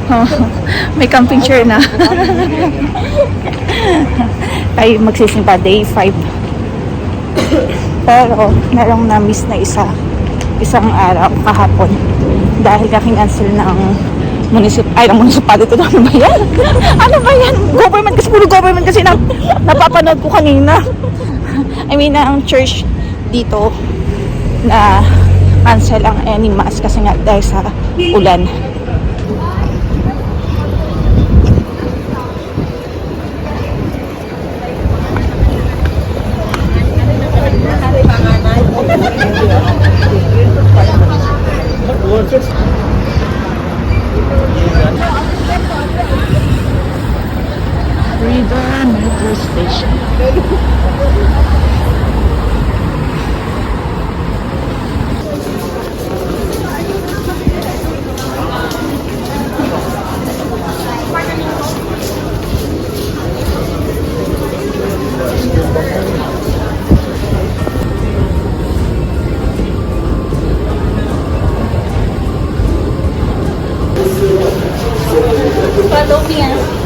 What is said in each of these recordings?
Oh, may camping chair na. Ay magsisimba day 5. Pero merong na-miss na isang araw kahapon dahil kakincancel ng municipality. Ano ba yan? Ano ba yan? Government kasi, puro government kasi napapanood ko kanina. I mean, ang church dito na cancel ang any mass kasi nga dahil sa ulan. River Metro Station.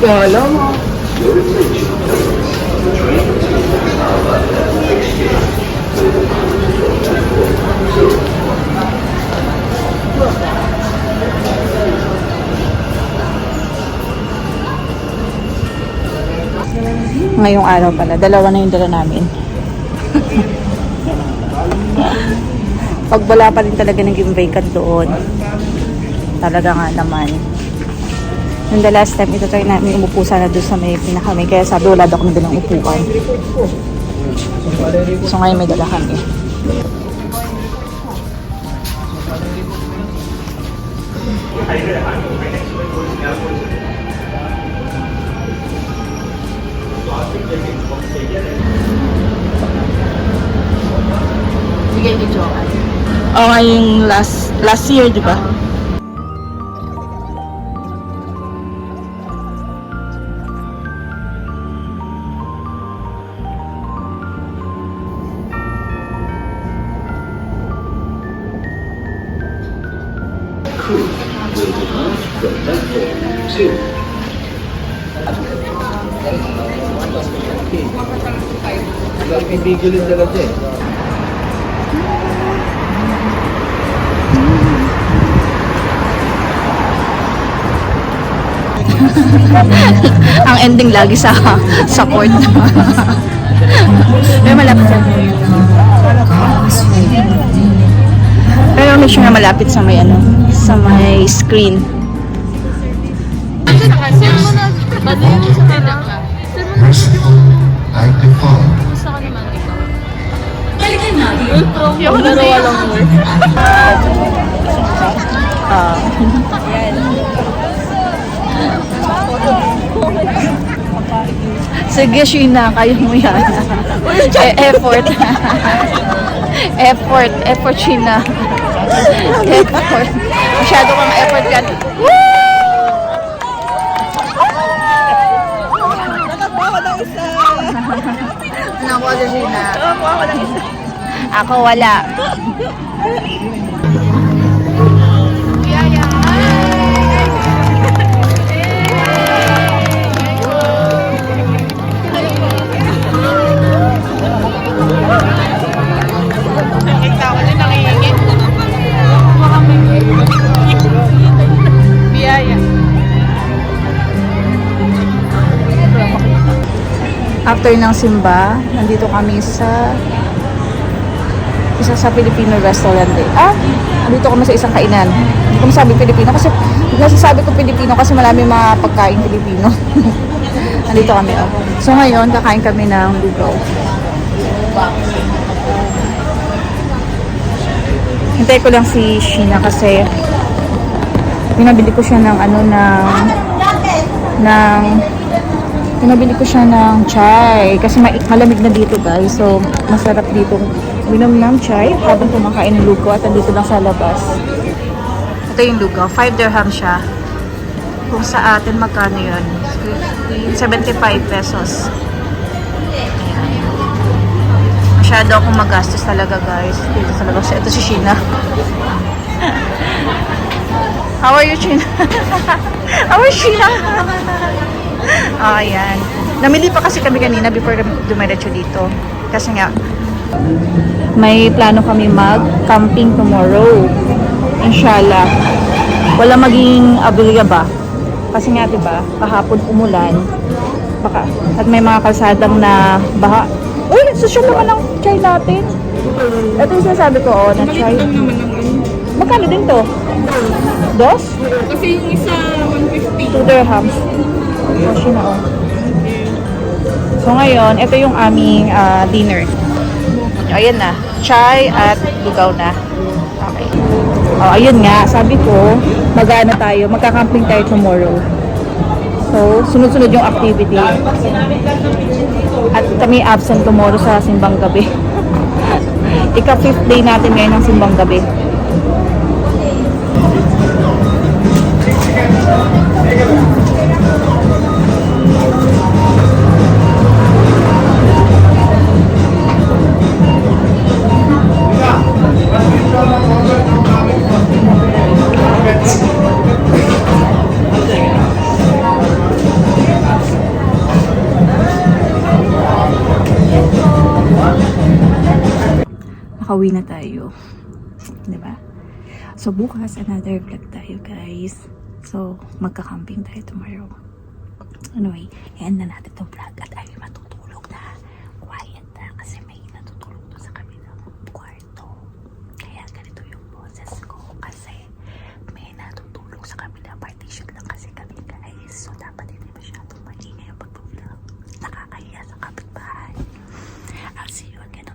Kala mo. Ngayong araw pala, dalawa na yung dala namin. Pag wala pa rin talaga naging vacant doon, talaga nga naman. Yung the last time, ito try namin umupo sana doon sa may pinakamay. Kaya sabi, wala daw kami dalang upuan. So ngayon may dala kami. Bigay ni Joan. Oo, ngayong last year, di ba? Crew will depart from platform 2. Pipigilin talaga eh. Ang ending lagi sa port. Pero malapit sa pero make sure na malapit sa may sa may screen. Merciful, I defy. Yung dalawa lang mo. Sige, Sheena, kayo mo yan. Effort. Effort, Sheena. Effort. Masyado kang effort yan. Nakabawa ng isa. Nakuha si Sheena. Nakabawa ng isa. Ako wala. After ng simba, nandito kami sa isa sa Filipino restaurant eh. Nandito kami sa isang kainan. Hindi ko masabi Filipino kasi nasasabi ko Filipino kasi marami mga pagkain Filipino. Nandito kami So ngayon, kakain kami ng lugaw. Hintay ko lang si Sheena kasi pinabili ko siya ng pinabili ko siya ng chai kasi malamig na dito guys, so masarap dito uminom ng chai habang kumakain ng lugaw at nandito lang sa labas. Ito yung lugaw, 5 dirham siya. Kung sa atin magkano yun? 75 pesos. Ayan. masyado akong magastos talaga guys. Dito talaga siya. Ito si Sheena. How are you, Sheena? How are you, Sheena? Oh, ayan. Namili pa kasi kami kanina before kami dumiretso dito. Kasi nga, may plano kami mag-camping tomorrow. Inshallah. Wala maging aberya ba? Kasi nga, diba, kahapon umulan. Baka, at may mga kalsadang na baha. Uy, social naman ang chai natin. Ito yung sinasabi ko, oh, na chai. Magkano din to? Dos? Kasi yung isa, 150. 2 dirhams. Oh, Sheena, oh. So ngayon, ito yung aming dinner. Ayan na, chai at lugaw na. Okay. Oh, ayun nga, sabi ko, magka-camping tayo tomorrow. So, sunod-sunod yung activity. At kami absent tomorrow sa simbang gabi. Ika-5th day natin ngayon ng simbang gabi. Makauwi na tayo. Diba? So, bukas, another vlog tayo, guys. So, magka-camping tayo tomorrow. Anyway, end na natin itong vlog at ay matutulog na. Quiet na kasi may natutulog doon sa kabilang kwarto. Kaya ganito yung boses ko kasi may natutulog sa kabilang partition lang kasi kami, guys. So, dapat hindi masyadong maingay ang pagbablog. Nakakahiya sa kapitbahay. I'll see you again